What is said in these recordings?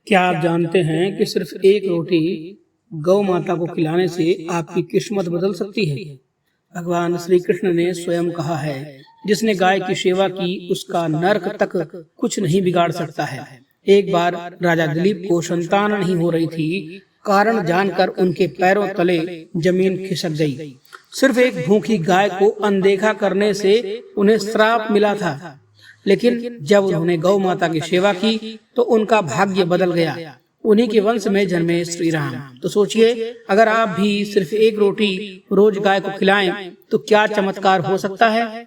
क्या आप जानते हैं कि सिर्फ एक रोटी गौ माता को खिलाने से आपकी किस्मत बदल सकती है। भगवान श्री कृष्ण ने स्वयं कहा है, जिसने गाय की सेवा की उसका नरक तक कुछ नहीं बिगाड़ सकता है। एक बार राजा दिलीप को संतान नहीं हो रही थी। कारण जानकर उनके पैरों तले जमीन खिसक गई। सिर्फ एक भूखी गाय को अनदेखा करने से उन्हें श्राप मिला था, लेकिन जब उन्होंने गौ माता की सेवा की तो उनका भाग्य बदल गया। उन्हीं के वंश में जन्मे श्री राम। तो सोचिए, अगर आप भी सिर्फ एक रोटी रोज गाय को खिलाएं तो क्या चमत्कार हो सकता है।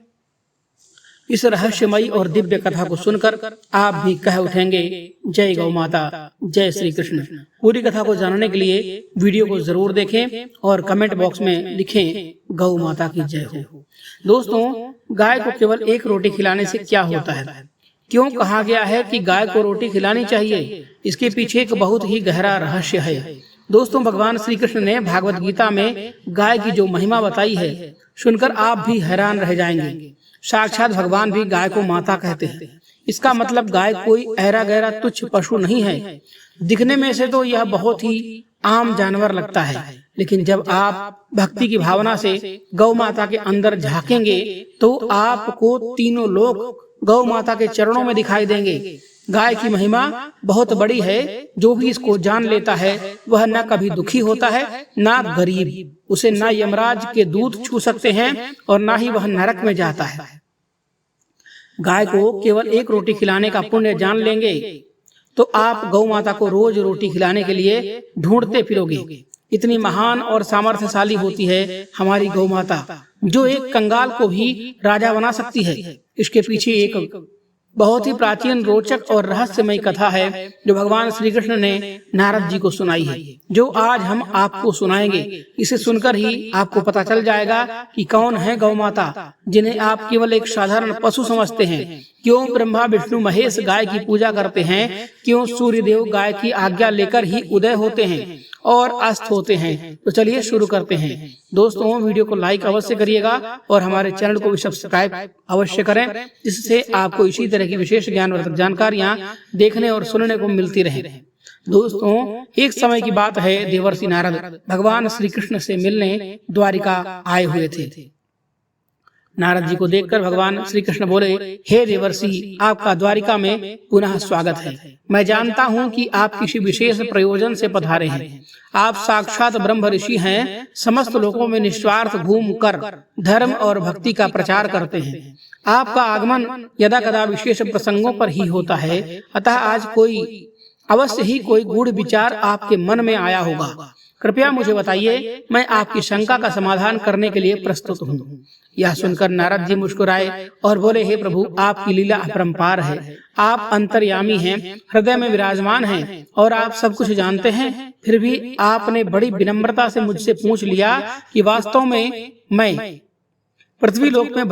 इस रहस्यमयी और दिव्य कथा को सुनकर आप भी कह उठेंगे, जय गौ माता, जय श्री कृष्ण। पूरी कथा को जानने के लिए वीडियो को जरूर देखें और कमेंट बॉक्स में लिखें, गौ माता की जय हो। दोस्तों, गाय को केवल एक रोटी खिलाने से क्या होता है, क्यों कहा गया है कि गाय को रोटी खिलानी चाहिए, इसके पीछे एक बहुत ही गहरा रहस्य है। दोस्तों, भगवान श्री कृष्ण ने भागवत गीता में गाय की जो महिमा बताई है, सुनकर आप भी हैरान रह जाएंगे। साक्षात भगवान भी गाय को माता कहते हैं। इसका मतलब गाय कोई ऐरा गहरा तुच्छ पशु नहीं है। दिखने में से तो यह बहुत ही आम जानवर लगता है, लेकिन जब आप भक्ति की भावना से गौ माता के अंदर झांकेंगे तो आपको तीनों लोक गौ माता के चरणों में दिखाई देंगे। गाय की महिमा बहुत बड़ी है। जो भी इसको जान लेता है वह न कभी दुखी होता है, ना गरीब। उसे ना यमराज के दूत छू सकते हैं और ना ही वह नरक में जाता है। गाय को केवल एक रोटी खिलाने का पुण्य जान लेंगे तो आप गौ माता को रोज रोटी खिलाने के लिए ढूंढते फिरोगे। इतनी महान और सामर्थ्यशाली होती है हमारी गौ माता, जो एक कंगाल को भी राजा बना सकती है। इसके पीछे एक बहुत ही प्राचीन, रोचक और रहस्यमय कथा है जो भगवान श्री कृष्ण ने नारद जी को सुनाई है, जो आज हम आपको सुनाएंगे। इसे सुनकर ही आपको पता चल जाएगा कि कौन है गौ माता, जिन्हें आप केवल एक साधारण पशु समझते हैं। क्यों ब्रह्मा विष्णु महेश गाय की पूजा करते हैं, क्यों सूर्यदेव गाय की आज्ञा लेकर ही उदय होते हैं और अस्त होते हैं। तो चलिए शुरू करते हैं। दोस्तों, वीडियो को लाइक अवश्य करिएगा और हमारे चैनल को भी सब्सक्राइब अवश्य करें, जिससे आपको इसी तरह की विशेष ज्ञानवर्धक जानकारियां देखने और सुनने को मिलती रहे। दोस्तों, एक समय की बात है, देवर्षि नारद भगवान श्री कृष्ण से मिलने द्वारिका आए हुए थे। नारद जी को देखकर भगवान श्री कृष्ण बोले, हे देवर्षि, आपका द्वारिका में पुनः स्वागत है। मैं जानता हूँ कि आप किसी विशेष प्रयोजन से पधारे हैं। आप साक्षात ब्रह्म ऋषि हैं। समस्त लोकों में निस्वार्थ घूम कर धर्म और भक्ति का प्रचार करते हैं। आपका आगमन यदा कदा विशेष प्रसंगों पर ही होता है, अतः आज अवश्य ही कोई गूढ़ विचार आपके मन में आया होगा। कृपया मुझे बताइए, मैं आपकी शंका का समाधान करने के लिए प्रस्तुत हूँ। यह सुनकर नारद जी मुस्कुराए और बोले, हे प्रभु, आपकी लीला अपरंपार है। आप अंतर्यामी हैं, हृदय में विराजमान हैं और आप सब कुछ जानते हैं। फिर भी आपने बड़ी विनम्रता से मुझसे पूछ लिया कि वास्तव में मैं पृथ्वीलोक में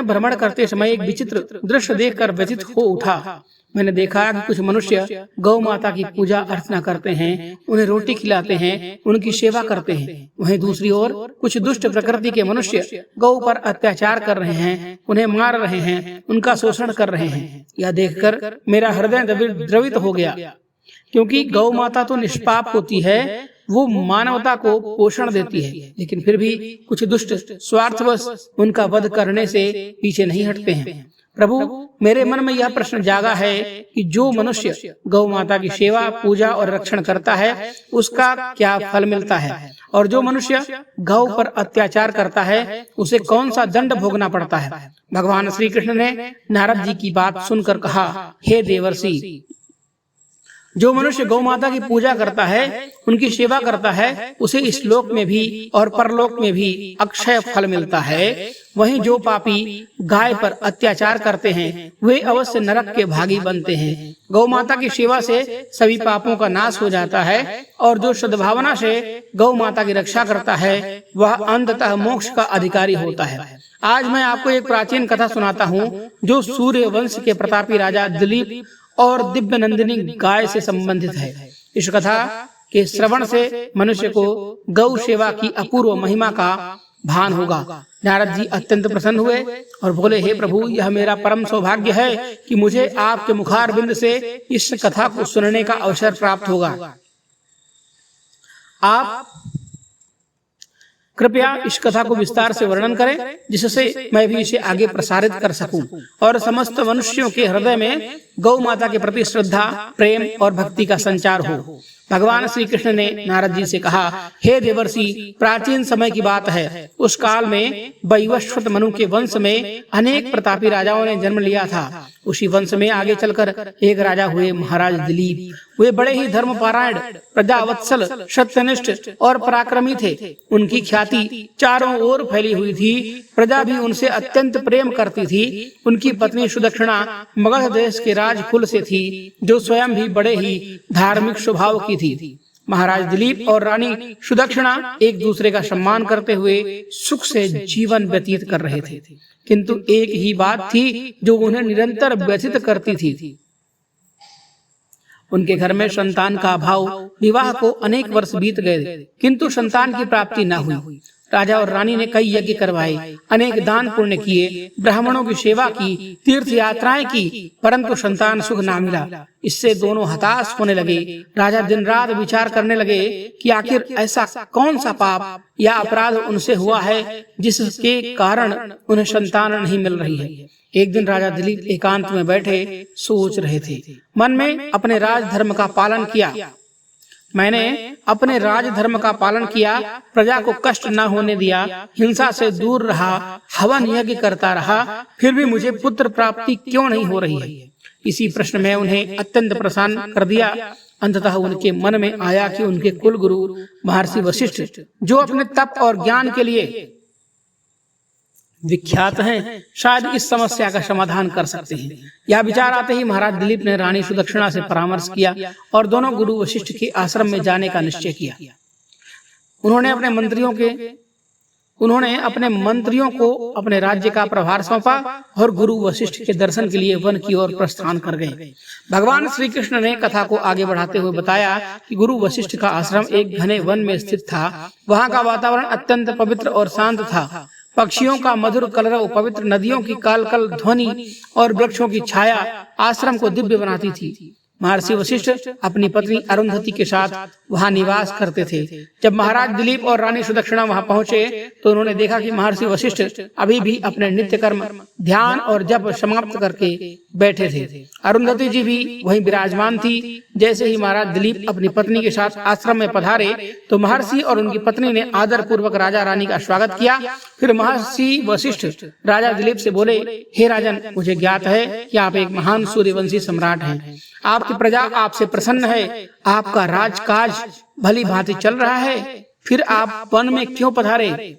भ्रमण करते समय एक विचित्र दृश्य देखकर व्यथित हो उठा। मैंने देखा कि कुछ मनुष्य गौ माता की पूजा अर्चना करते हैं, उन्हें रोटी खिलाते हैं, उनकी सेवा करते हैं। वहीं दूसरी ओर कुछ दुष्ट प्रकृति के मनुष्य गौ पर अत्याचार कर रहे हैं, उन्हें मार रहे हैं, उनका शोषण कर रहे हैं। यह देखकर मेरा हृदय द्रवित हो गया, क्योंकि गौ माता तो निष्पाप होती है, वो मानवता को पोषण देती है, लेकिन फिर भी कुछ दुष्ट स्वार्थवश उनका वध करने से पीछे नहीं हटते हैं। प्रभु, मेरे मन में यह प्रश्न जागा है कि जो मनुष्य गौ माता की सेवा, पूजा और रक्षण करता है, उसका क्या फल मिलता है, और जो मनुष्य गौ पर अत्याचार करता है, उसे कौन सा दंड भोगना पड़ता है। भगवान श्री कृष्ण ने नारद जी की बात सुनकर कहा, हे देवर्षि, जो मनुष्य गौ माता की पूजा करता है, उनकी सेवा करता है, उसे इस लोक में भी और परलोक में भी अक्षय फल मिलता है। वहीं जो पापी गाय पर अत्याचार करते हैं, वे अवश्य नरक के भागी बनते हैं। गौ माता की सेवा से सभी पापों का नाश हो जाता है और जो सद्भावना से गौ माता की रक्षा करता है, वह अंततः मोक्ष का अधिकारी होता है। आज मैं आपको एक प्राचीन कथा सुनाता हूँ, जो सूर्य वंश के प्रतापी राजा दिलीप और दिव्य नंदिनी गाय से संबंधित है। इस कथा के श्रवण से मनुष्य को गौ सेवा की अपूर्व महिमा का भान होगा। नारद जी अत्यंत प्रसन्न हुए और बोले, हे प्रभु, यह मेरा परम सौभाग्य है कि मुझे आपके मुखारबिंद से इस कथा को सुनने का अवसर प्राप्त होगा। आप कृपया इस कथा को विस्तार से वर्णन करें, जिससे मैं भी इसे आगे प्रसारित कर सकूं और समस्त मनुष्यों के हृदय में गौ माता के प्रति श्रद्धा, प्रेम और भक्ति का संचार हो। भगवान श्री कृष्ण ने नारद जी से कहा, हे देवर्षि, प्राचीन समय की बात है। उस काल में वैवस्वत मनु के वंश में अनेक प्रतापी राजाओं ने जन्म लिया था। उसी वंश में आगे चलकर एक राजा हुए महाराज दिलीप। वे बड़े ही धर्मपरायण, प्रजावत्सल, सत्यनिष्ठ और पराक्रमी थे। उनकी ख्याति चारों ओर फैली हुई थी। प्रजा भी उनसे अत्यंत प्रेम करती थी। उनकी पत्नी सुदक्षिणा मगध देश के राजकुल से थी, जो स्वयं भी बड़े ही धार्मिक स्वभाव की थी। महाराज दिलीप और रानी सुदक्षिणा एक दूसरे का सम्मान करते हुए सुख से जीवन व्यतीत कर रहे थे। किंतु एक ही बात थी जो उन्हें निरंतर व्यथित करती थी। उनके घर में संतान का अभाव। विवाह को अनेक वर्ष बीत गए, किंतु संतान की प्राप्ति न हुई। राजा और रानी ने कई यज्ञ करवाए, अनेक दान पुण्य किए, ब्राह्मणों की सेवा की, तीर्थ यात्राएं की, परंतु संतान सुख ना मिला। इससे दोनों हताश होने लगे। राजा दिन रात विचार करने लगे कि आखिर ऐसा कौन सा पाप या अपराध उनसे हुआ है जिसके कारण उन्हें संतान नहीं मिल रही है। एक दिन राजा दिलीप एकांत में बैठे सोच रहे थे। मन में अपने राजधर्म का पालन किया। मैंने अपने राजधर्म का पालन किया, प्रजा को कष्ट न होने दिया, हिंसा से दूर रहा, हवन यज्ञ करता रहा, फिर भी मुझे पुत्र प्राप्ति क्यों नहीं हो रही है। इसी प्रश्न में उन्हें अत्यंत प्रसन्न कर दिया। अंततः उनके मन में आया कि उनके कुल गुरु महर्षि वशिष्ठ, जो अपने तप और ज्ञान के लिए विख्यात हैं, शायद इस समस्या का समाधान कर सकते हैं। यह विचार आते ही महाराज दिलीप ने रानी सुदक्षिणा से परामर्श किया और दोनों गुरु वशिष्ठ के आश्रम में जाने का निश्चय किया। उन्होंने अपने मंत्रियों को अपने राज्य का प्रभार सौंपा और गुरु वशिष्ठ के दर्शन के लिए वन की ओर प्रस्थान कर गए। भगवान श्री कृष्ण ने कथा को आगे बढ़ाते हुए बताया कि गुरु वशिष्ठ का आश्रम एक घने वन में स्थित था। वहाँ का वातावरण अत्यंत पवित्र और शांत था। पक्षियों का मधुर कलरव, पवित्र नदियों की कलकल ध्वनि और वृक्षों की छाया आश्रम को दिव्य बनाती थी। महर्षि वशिष्ठ अपनी पत्नी अरुंधति के साथ वहां निवास करते थे। जब महाराज दिलीप और रानी सुदक्षिणा वहां पहुंचे तो उन्होंने देखा कि महर्षि वशिष्ठ अभी भी अपने नित्य कर्म, ध्यान और जप समाप्त करके बैठे थे। अरुंधति जी भी वहीं विराजमान थी। जैसे ही महाराज दिलीप अपनी पत्नी के साथ आश्रम में पधारे तो महर्षि और उनकी पत्नी ने आदर पूर्वक राजा रानी का स्वागत किया। फिर महर्षि वशिष्ठ राजा दिलीप से बोले, हे राजन, मुझे ज्ञात है कि आप एक महान सूर्यवंशी सम्राट हैं। आपकी प्रजा आपसे प्रसन्न है। आपका राजकाज भली भांति चल रहा है, फिर आप वन में क्यों पधारे?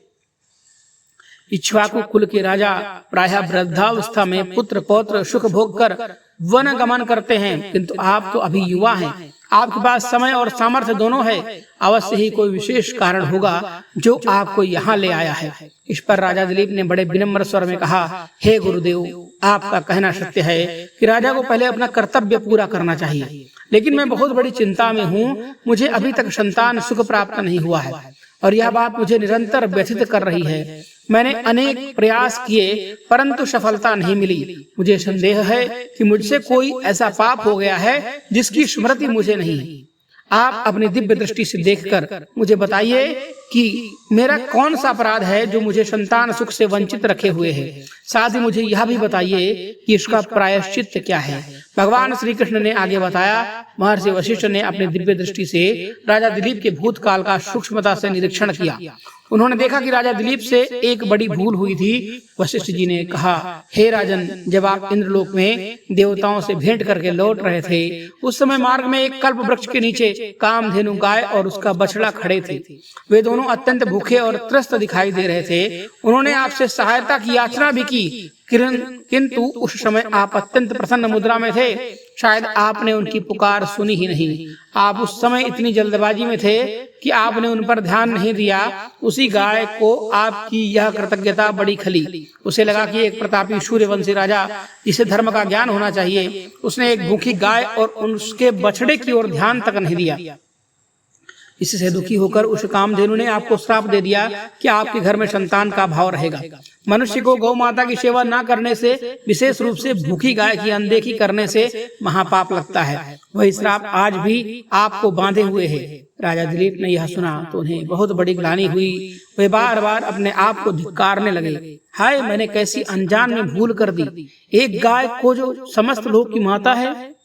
इक्ष्वाकु कुल के राजा प्रायः वृद्धावस्था में पुत्र पौत्र सुख भोग कर वन गमन करते हैं, किंतु आप तो अभी युवा हैं। आपके पास समय और सामर्थ्य दोनों है। अवश्य ही कोई विशेष कारण होगा जो आपको यहाँ ले आया है। इस पर राजा दिलीप ने बड़े विनम्र स्वर में कहा, हे गुरुदेव, आपका कहना सत्य है कि राजा को पहले अपना कर्तव्य पूरा करना चाहिए, लेकिन मैं बहुत बड़ी चिंता में हूँ। मुझे अभी तक संतान सुख प्राप्त नहीं हुआ है और यह बात मुझे निरंतर व्यथित कर रही है। मैंने अनेक प्रयास किए परंतु सफलता नहीं मिली। मुझे संदेह है कि मुझसे कोई ऐसा पाप हो गया है जिसकी स्मृति मुझे नहीं है। आप अपनी दिव्य दृष्टि से देखकर मुझे बताइए कि मेरा कौन सा अपराध है जो मुझे संतान सुख से वंचित रखे हुए है। साथ ही मुझे यह भी बताइए कि इसका प्रायश्चित क्या है। भगवान श्री कृष्ण ने आगे बताया, महर्षि वशिष्ठ ने अपनी दिव्य दृष्टि से राजा दिलीप के भूतकाल का सूक्ष्मता से निरीक्षण किया। उन्होंने देखा कि राजा दिलीप से एक बड़ी भूल हुई थी। वशिष्ठ जी ने कहा, हे राजन, जब आप इंद्रलोक में देवताओं से भेंट करके लौट रहे थे, उस समय मार्ग में एक कल्प वृक्ष के नीचे कामधेनु गाय और उसका बछड़ा खड़े थे। वे दोनों अत्यंत भूखे और त्रस्त दिखाई दे रहे थे। उन्होंने आपसे सहायता की याचना भी की, किंतु उस समय आप अत्यंत प्रसन्न मुद्रा में थे। शायद आपने उनकी पुकार सुनी ही नहीं। आप उस समय इतनी जल्दबाजी में थे कि आपने उन पर ध्यान नहीं दिया। उसी गाय को आपकी यह कृतज्ञता बड़ी खली। उसे लगा कि एक प्रतापी सूर्यवंशी राजा जिसे धर्म का ज्ञान होना चाहिए, उसने एक भूखी गाय और उसके बछड़े की ओर ध्यान तक नहीं दिया। इससे दुखी होकर उस कामधेनु ने आपको श्राप दे दिया कि आपके घर में संतान का अभाव रहेगा। मनुष्य को गौ माता की सेवा न करने से, विशेष रूप से भूखी गाय की अनदेखी करने से महापाप लगता है। वही श्राप आज भी आपको बांधे हुए है। राजा दिलीप ने यह सुना तो उन्हें बहुत बड़ी ग्लानि हुई। वे बार बार अपने आप को धिक्कारने लगे। हाय, मैंने कैसी अनजान में भूल कर दी। एक गाय को जो समस्त लोक की माता है,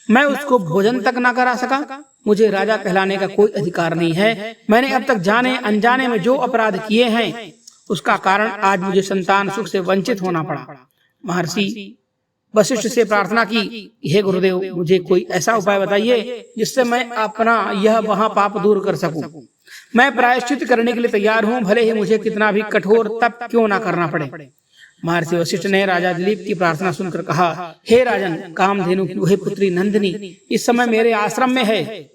मैं उसको भोजन तक ना करा सका। मुझे राजा कहलाने का कोई अधिकार नहीं है। मैंने अब तक जाने अनजाने में जो अपराध किए हैं, उसका कारण आज मुझे संतान सुख से वंचित होना पड़ा। महर्षि वशिष्ठ से प्रार्थना की, हे गुरुदेव, मुझे कोई ऐसा उपाय बताइए जिससे मैं अपना यह वहां पाप दूर कर सकूं। मैं प्रायश्चित करने के लिए तैयार हूं, भले ही मुझे कितना भी कठोर तप क्यों ना करना पड़े। महर्षि वशिष्ठ ने राजा दिलीप की प्रार्थना सुनकर कहा, हे राजन, कामधेनु की वही पुत्री नंदिनी इस समय मेरे आश्रम में है।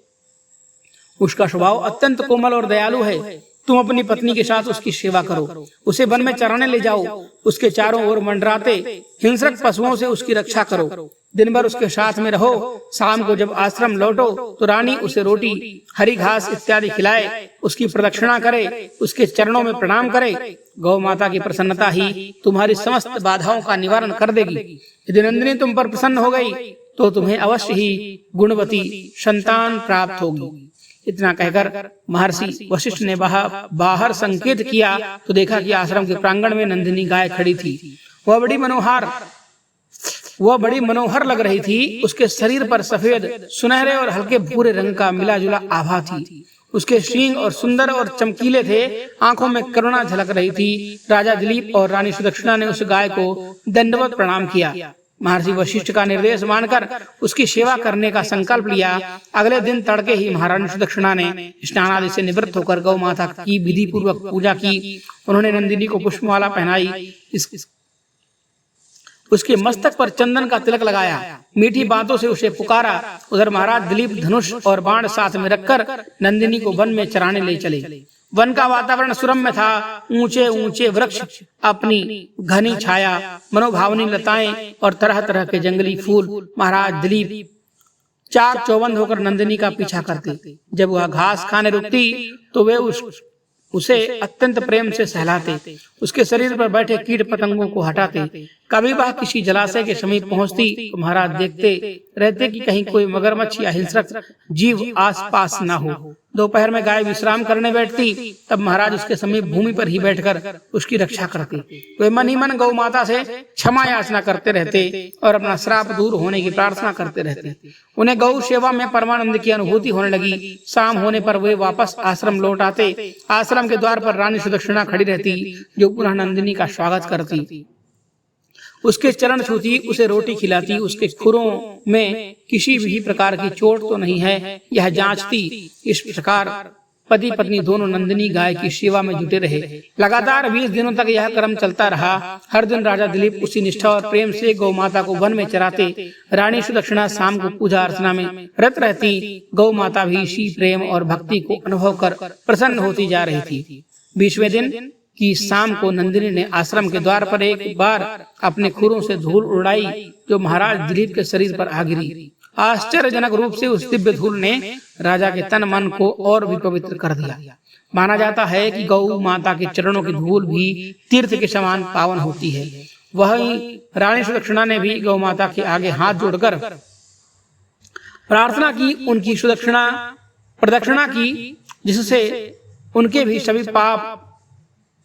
उसका स्वभाव अत्यंत कोमल और दयालु है। तुम अपनी पत्नी के साथ उसकी सेवा करो, उसे वन में चराने ले जाओ, उसके चारों ओर मंडराते हिंसक पशुओं से उसकी रक्षा करो। दिन भर उसके साथ में रहो। शाम को जब आश्रम लौटो तो रानी उसे रोटी, हरी घास इत्यादि खिलाए, उसकी प्रदक्षिणा करे, उसके चरणों में प्रणाम करे। गौ माता की प्रसन्नता ही तुम्हारी समस्त बाधाओं का निवारण कर देगी। यदि नंदिनी तुम पर प्रसन्न हो गई तो तुम्हें अवश्य ही गुणवती संतान प्राप्त होगी। इतना कहकर महर्षि वशिष्ठ ने बाहर संकेत किया तो देखा कि आश्रम के प्रांगण में नंदिनी गाय खड़ी थी। वह बड़ी मनोहर लग रही थी। उसके शरीर पर सफेद, सुनहरे और हल्के भूरे रंग का मिला जुला आभा थी। उसके सींग और सुंदर और चमकीले थे। आंखों में करुणा झलक रही थी। राजा दिलीप और रानी सुदक्षिणा ने उस गाय को दंडवत प्रणाम किया। महर्षि वशिष्ठ का निर्देश मानकर उसकी सेवा करने का संकल्प लिया। अगले दिन तड़के ही महारानी सुदक्षिणा ने स्नान आदि से निवृत्त होकर गौ माता की विधि पूर्वक पूजा की। उन्होंने नंदिनी को पुष्पमाला पहनाई, उसके मस्तक पर चंदन का तिलक लगाया, मीठी बातों से उसे पुकारा। उधर महाराज दिलीप धनुष और बाण साथ में रखकर नंदिनी को वन में चराने ले चले। वन का वातावरण सुरम्य था। ऊंचे ऊंचे वृक्ष, अपनी घनी छाया, मनोभावनी लताएं और तरह तरह के जंगली फूल। महाराज दिलीप चाक चौबंद होकर नंदिनी का पीछा करते। जब वह घास खाने रुकती तो वे उसे अत्यंत प्रेम से सहलाते, उसके शरीर पर बैठे कीट पतंगों को हटाते। कभी वह किसी जलाशय के समीप पहुंचती तो महाराज देखते रहते कि कहीं कोई मगरमच्छ या हिंसक जीव आसपास न हो। दोपहर में गाय विश्राम करने बैठती, तब महाराज उसके समीप भूमि पर ही बैठकर उसकी रक्षा करते। वे मन ही मन गौ माता से क्षमा याचना करते रहते और अपना श्राप दूर होने की प्रार्थना करते रहते। उन्हें गौ सेवा में परमानंद की अनुभूति होने लगी। शाम होने पर वे वापस आश्रम लौट आते। आश्रम के द्वार पर रानी सुदक्षिणा खड़ी रहती, जो पुनः नंदिनी का स्वागत करती, उसके चरण छूती, उसे रोटी खिलाती, उसके खुरों में किसी भी प्रकार की चोट तो नहीं है यह जांचती। इस प्रकार पति पत्नी दोनों नंदिनी गाय की सेवा में जुटे रहे। लगातार 20 दिनों तक यह क्रम चलता रहा। हर दिन राजा दिलीप उसी निष्ठा और प्रेम से गौ माता को वन में चराते। रानी सुदक्षिणा शाम को पूजा अर्चना में रत रहती। गौ माता भी इसी प्रेम और भक्ति को अनुभव कर प्रसन्न होती जा रही थी। 20वें दिन की शाम को नंदिनी ने आश्रम के द्वार पर एक बार अपने खुरों से धूल उड़ाई, जो महाराज दिलीप के शरीर पर आ गिरी। आश्चर्यजनक रूप से उस दिव्य धूल ने राजा के तन मन को और भी पवित्र कर दिया। माना जाता है कि गौ माता के चरणों की धूल भी तीर्थ के समान पावन होती है। वहीं रानी सुदक्षिणा ने भी गौ माता के आगे हाथ जोड़कर प्रार्थना की, उनकी प्रदक्षिणा की, जिससे उनके भी सभी पाप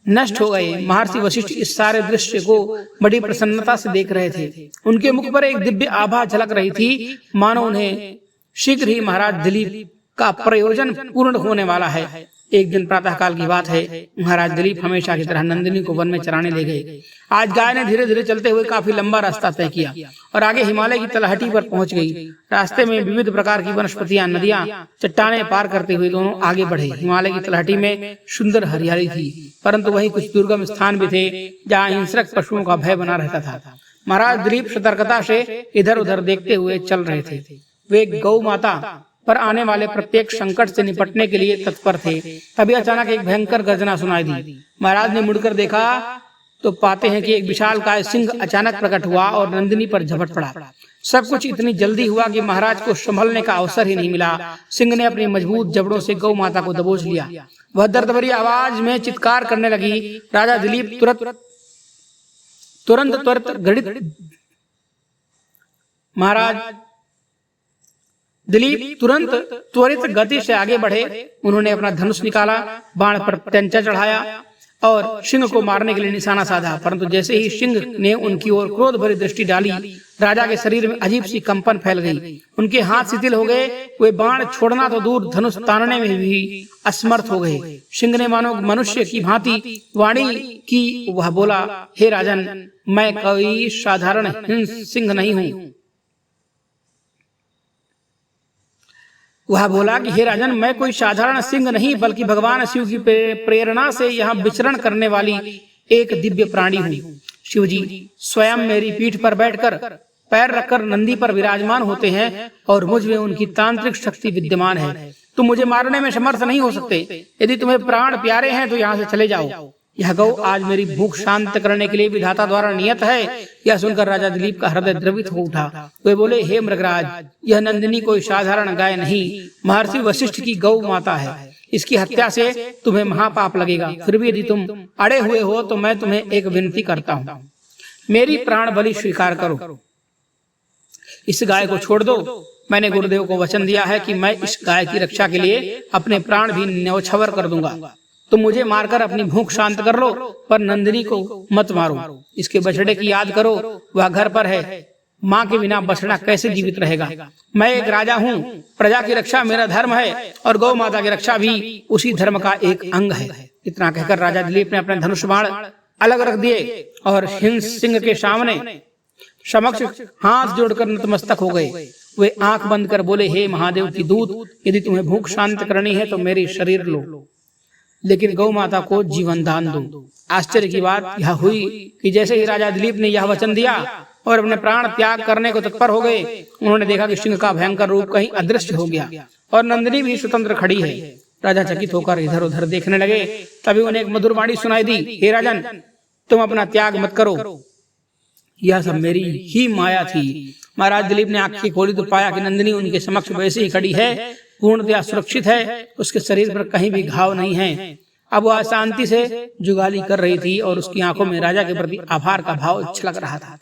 नष्ट हो गए। महर्षि वशिष्ठ इस सारे दृश्य को बड़ी प्रसन्नता से देख रहे थे। उनके मुख पर एक दिव्य आभा झलक रही थी, मानो उन्हें शीघ्र ही महाराज दिलीप का प्रयोजन पूर्ण होने वाला है। एक दिन प्रातः काल की बात है। महाराज दिलीप हमेशा की तरह नंदिनी को वन में चराने ले गए। आज गाय ने धीरे धीरे चलते हुए काफी लंबा रास्ता तय किया और आगे हिमालय की तलहटी पर पहुंच गई। रास्ते में विविध प्रकार की वनस्पतियां, नदियां, चट्टानें पार करते हुए दोनों आगे बढ़े। हिमालय की तलहटी में सुंदर हरियाली थी, परंतु वहीं कुछ दुर्गम स्थान भी थे जहाँ हिंसक पशुओं का भय बना रहता था। महाराज दिलीप सतर्कता से इधर उधर देखते हुए चल रहे थे। वे गौ माता पर आने वाले प्रत्येक संकट से निपटने के लिए तत्पर थे। तभी अचानक एक भयंकर गर्जना सुनाई दी। महाराज ने मुड़कर देखा तो पाते हैं कि एक विशालकाय सिंह अचानक प्रकट हुआ और नंदिनी पर झपट पड़ा। सब कुछ इतनी जल्दी हुआ कि महाराज को संभलने का अवसर ही नहीं मिला। सिंह ने अपनी मजबूत जबड़ों से गौ माता को दबोच लिया। वह दर्द भरी आवाज में चित्कार करने लगी। राजा दिलीप तुरंत घड़ित महाराज दिलीप तुरंत त्वरित गति से आगे बढ़े। उन्होंने अपना धनुष निकाला, बाण पर टंचा चढ़ाया और सिंह को मारने के लिए निशाना साधा। परंतु जैसे ही सिंह ने उनकी ओर क्रोध भरी दृष्टि डाली, राजा के शरीर में अजीब सी कंपन फैल गई। उनके हाथ शिथिल हो गए। वे बाण छोड़ना तो दूर, धनुष तानने में भी असमर्थ हो गए। सिंह ने मानो मनुष्य की भांति वाणी की। वह बोला, हे राजन, मैं कोई साधारण हिंस सिंह नहीं हूं। वह बोला कि हे राजन, मैं कोई साधारण सिंह नहीं, बल्कि भगवान शिव की प्रेरणा से यहाँ विचरण करने वाली एक दिव्य प्राणी हूँ। शिव जी स्वयं मेरी पीठ पर बैठकर पैर रखकर नंदी पर विराजमान होते हैं और मुझ में उनकी तांत्रिक शक्ति विद्यमान है। तुम मुझे मारने में समर्थ नहीं हो सकते। यदि तुम्हें प्राण प्यारे हैं तो यहाँ से चले जाओ। यह गौ आज मेरी भूख शांत करने के लिए विधाता द्वारा नियत है। यह सुनकर राजा दिलीप का हृदय द्रवित हो उठा। वे बोले, हे मृगराज, यह नंदिनी कोई साधारण गाय नहीं, महर्षि वशिष्ठ की गौ माता है। इसकी हत्या से तुम्हें महापाप लगेगा। फिर भी यदि तुम अड़े हुए हो तो मैं तुम्हें एक विनती करता हूँ, मेरी प्राण बलि स्वीकार करो। इस गाय को छोड़ दो। मैंने गुरुदेव को वचन दिया है कि मैं इस गाय की रक्षा के लिए अपने प्राण भी न्यौछावर कर दूंगा। तुम मुझे मारकर अपनी भूख शांत कर लो, पर नंदिनी को मत मारो। इसके बछड़े की याद करो, वह घर पर है। माँ के बिना बछड़ा कैसे जीवित रहेगा? मैं एक राजा हूँ, प्रजा की रक्षा मेरा धर्म है और गौ माता की रक्षा भी उसी धर्म का एक अंग है। इतना कहकर राजा दिलीप ने अपने धनुष बाण अलग रख दिए और हिंस सिंह के सामने समक्ष हाथ जोड़कर नतमस्तक हो गए। वे आंख बंद कर बोले, हे महादेव की दूत, यदि तुम्हें भूख शांत करनी है तो मेरी शरीर लो, लेकिन गौ माता को जीवन दान दो। आश्चर्य की बात यह हुई कि जैसे ही राजा दिलीप ने यह वचन दिया और अपने प्राण त्याग करने को तत्पर हो गए, उन्होंने देखा कि सिंह का भयंकर रूप कहीं अदृश्य हो गया और नंदिनी भी स्वतंत्र खड़ी है। राजा चकित होकर इधर उधर देखने लगे। तभी उन्हें एक मधुर वाणी सुनाई दी, हे राजन, तुम अपना त्याग मत करो, यह सब मेरी ही माया थी। महाराज दिलीप ने आंखें खोली तो पाया कि नंदिनी उनके समक्ष वैसे ही खड़ी है, पूर्णतया सुरक्षित है। उसके शरीर पर कहीं भी घाव नहीं है। अब वह शांति से जुगाली कर रही थी और उसकी आंखों में राजा के प्रति आभार का भाव छलक रहा था।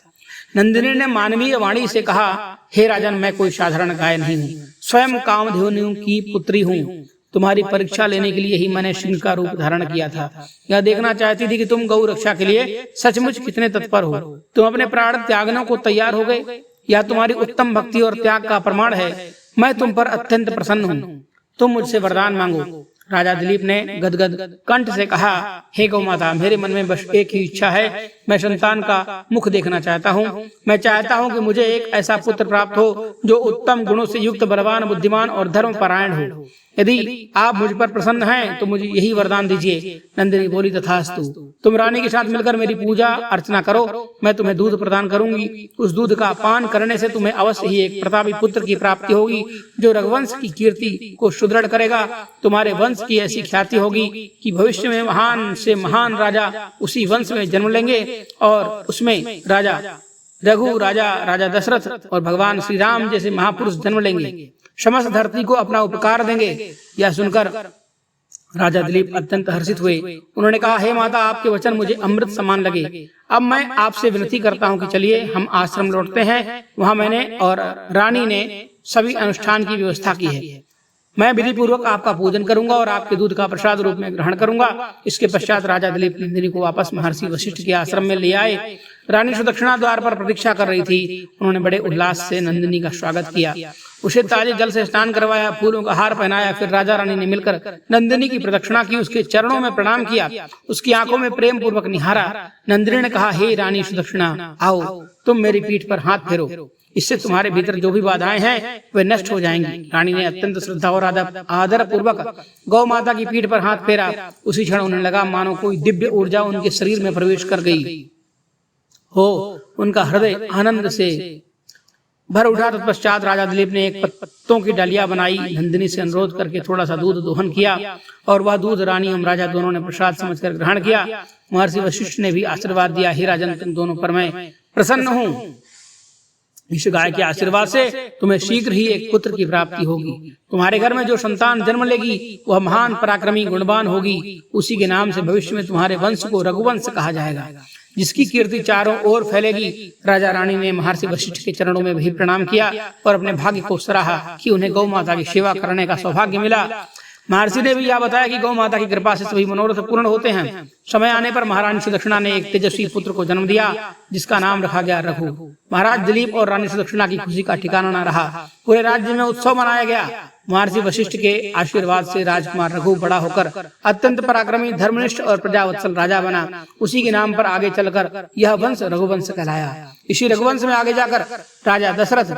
नंदिनी ने मानवीय वाणी से कहा, हे राजन, मैं कोई साधारण गाय नहीं हूँ, स्वयं कामधेनु की पुत्री हूँ। तुम्हारी परीक्षा लेने के लिए ही मैंने सिंह का रूप धारण किया था। यह देखना चाहती थी कि तुम गौ रक्षा के लिए सचमुच कितने तत्पर हो। तुम अपने प्राण त्यागने को तैयार हो गए। यह तुम्हारी उत्तम भक्ति और त्याग का प्रमाण है। मैं तुम पर अत्यंत प्रसन्न हूँ। तुम मुझसे वरदान मांगो। राजा दिलीप ने गदगद कंठ से कहा, हे गौ माता, मेरे मन में बस एक ही इच्छा है, मैं संतान का मुख देखना चाहता हूँ। मैं चाहता हूँ कि मुझे एक ऐसा पुत्र प्राप्त हो जो उत्तम गुणों से युक्त, बलवान, बुद्धिमान और धर्मपरायण हो। यदि आप मुझ पर प्रसन्न हैं तो मुझे यही वरदान दीजिए। नंदिनी बोली, तथास्तु। तुम रानी के साथ मिलकर मेरी पूजा अर्चना करो, मैं तुम्हें दूध प्रदान करूंगी। उस दूध का पान करने से तुम्हें अवश्य ही एक प्रतापी पुत्र की प्राप्ति होगी जो रघुवंश की कीर्ति को सुदृढ़ करेगा। तुम्हारे वंश की ऐसी ख्याति होगी कि भविष्य में महान से महान राजा उसी वंश में जन्म लेंगे और उसमें राजा रघु, राजा दशरथ और भगवान श्री राम जैसे महापुरुष जन्म लेंगे, समस्त धरती को अपना उपकार देंगे। यह सुनकर राजा दिलीप अत्यंत हर्षित हुए। उन्होंने कहा, हे माता, आपके वचन मुझे अमृत समान लगे। अब मैं आपसे विनती करता हूँ कि चलिए हम आश्रम लौटते हैं। वहाँ मैंने और रानी ने सभी अनुष्ठान की व्यवस्था की है। मैं विधि पूर्वक आपका पूजन करूंगा और आपके दूध का प्रसाद रूप में ग्रहण करूंगा। इसके पश्चात राजा दिलीप नंदिनी को वापस महर्षि वशिष्ठ के आश्रम में ले आए। रानी सुदक्षिणा द्वार पर प्रतीक्षा कर रही थी। उन्होंने बड़े उल्लास से नंदिनी का स्वागत किया, उसे ताजे जल से स्नान करवाया, फूलों का हार पहनाया। फिर राजा रानी ने मिलकर नंदिनी की प्रदक्षिणा की, उसके चरणों में प्रणाम किया, उसकी आंखों में प्रेम पूर्वक निहारा। नंदिनी ने कहा, हे रानी सुदक्षिणा, आओ तुम मेरी पीठ पर हाथ फेरो, इससे तुम्हारे भीतर जो भी बाधाएं हैं वे नष्ट हो जाएंगी। रानी ने अत्यंत श्रद्धा और आदर पूर्वक गौ माता की पीठ पर हाथ फेरा। उसी क्षण उन्हें लगा मानो कोई दिव्य ऊर्जा उनके शरीर में प्रवेश कर गई हो। उनका हृदय आनंद से भर उठा। तत्पश्चात राजा दिलीप ने एक पत्तों की डालिया बनाई, नंदिनी से अनुरोध करके थोड़ा सा दूध दोहन किया और वह दूध रानी एवं राजा दोनों ने प्रसाद समझकर ग्रहण किया। महर्षि वशिष्ठ ने भी आशीर्वाद दिया, हे राजन, तुम दोनों पर मैं प्रसन्न हूँ। इस गाय के आशीर्वाद से तुम्हें शीघ्र ही एक पुत्र की प्राप्ति होगी। तुम्हारे घर में जो संतान जन्म लेगी वह महान पराक्रमी गुणवान होगी। उसी के नाम से भविष्य में तुम्हारे वंश को रघुवंश कहा जाएगा, जिसकी कीर्ति चारों ओर फैलेगी। राजा रानी ने महर्षि वशिष्ठ के चरणों में भी प्रणाम किया और अपने भाग्य को सराहा कि उन्हें गौ माता की सेवा करने का सौभाग्य मिला। महर्षि ने भी यह बताया कि गौ माता की कृपा से सभी मनोरथ पूर्ण होते हैं। समय आने पर महारानी सुदक्षिणा ने एक तेजस्वी पुत्र को जन्म दिया, जिसका नाम रखा गया रघु। महाराज दिलीप और रानी सुदक्षिणा की खुशी का ठिकाना न रहा। पूरे राज्य में उत्सव मनाया गया। महर्षि वशिष्ठ के आशीर्वाद से राजकुमार रघु बड़ा होकर अत्यंत पराक्रमी, धर्मनिष्ठ और प्रजावत्सल राजा बना। उसी के नाम पर आगे चलकर यह वंश रघुवंश कहलाया। इसी रघुवंश में आगे जाकर राजा दशरथ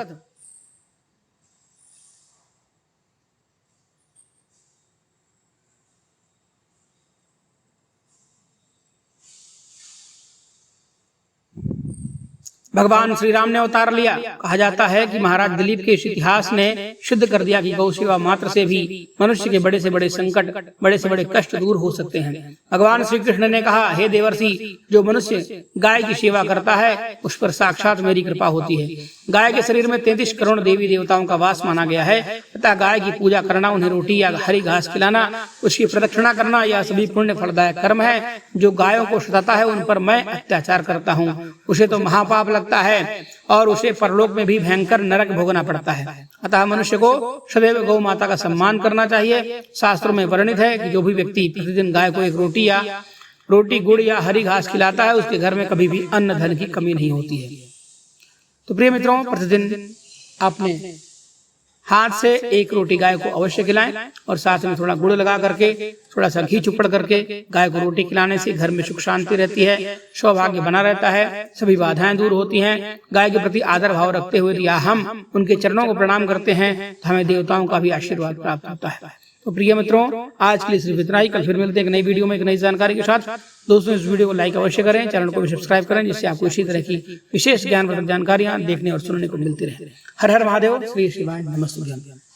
भगवान श्री राम ने अवतार लिया। कहा जाता है कि महाराज दिलीप के इस इतिहास ने सिद्ध कर दिया कि गौ सेवा मात्र से भी मनुष्य के बड़े से बड़े संकट, बड़े से बड़े कष्ट दूर हो सकते हैं। भगवान श्री कृष्ण ने कहा, हे देवर्षि, जो मनुष्य गाय की सेवा करता है उस पर साक्षात मेरी कृपा होती है। गाय के शरीर में 33 करोड़ देवी देवताओं का वास माना गया है तथा गाय की पूजा करना, उन्हें रोटी या हरी घास खिलाना, उसकी प्रदक्षिणा करना, यह सभी पुण्य फलदायक कर्म है। जो गायों को सताता है उन पर मैं अत्याचार करता हूँ, उसे तो महापाप लगता है और उसे परलोक में भी भयंकर नरक भोगना पड़ता है। अतः मनुष्य को सदैव गौ माता का सम्मान करना चाहिए। शास्त्रों में वर्णित है कि जो भी व्यक्ति प्रतिदिन गाय को एक रोटी गुड़ या हरी घास खिलाता है उसके घर में कभी भी अन्न धन की कमी नहीं होती है। तो प्रिय मित्रों, प्रतिदिन आपने हाथ से एक रोटी गाय को अवश्य खिलाएं और साथ में थोड़ा गुड़ लगा करके, थोड़ा सा घी चुपड़ करके गाय को रोटी खिलाने से घर में सुख शांति रहती है, सौभाग्य बना रहता है, सभी बाधाएं दूर होती हैं। गाय के प्रति आदर भाव रखते हुए या हम उनके चरणों को प्रणाम करते हैं तो हमें देवताओं का भी आशीर्वाद प्राप्त होता है। तो प्रिय मित्रों, आज के लिए सिर्फ इतना ही। कल फिर मिलते हैं एक नई वीडियो में एक नई जानकारी के साथ। दोस्तों, इस वीडियो को लाइक अवश्य करें, चैनल को भी सब्सक्राइब करें, जिससे आपको इसी तरह की विशेष ज्ञानवर्धक जानकारियां देखने और सुनने को मिलती रहे। हर हर महादेव, श्री शिवाय, नमस्ते।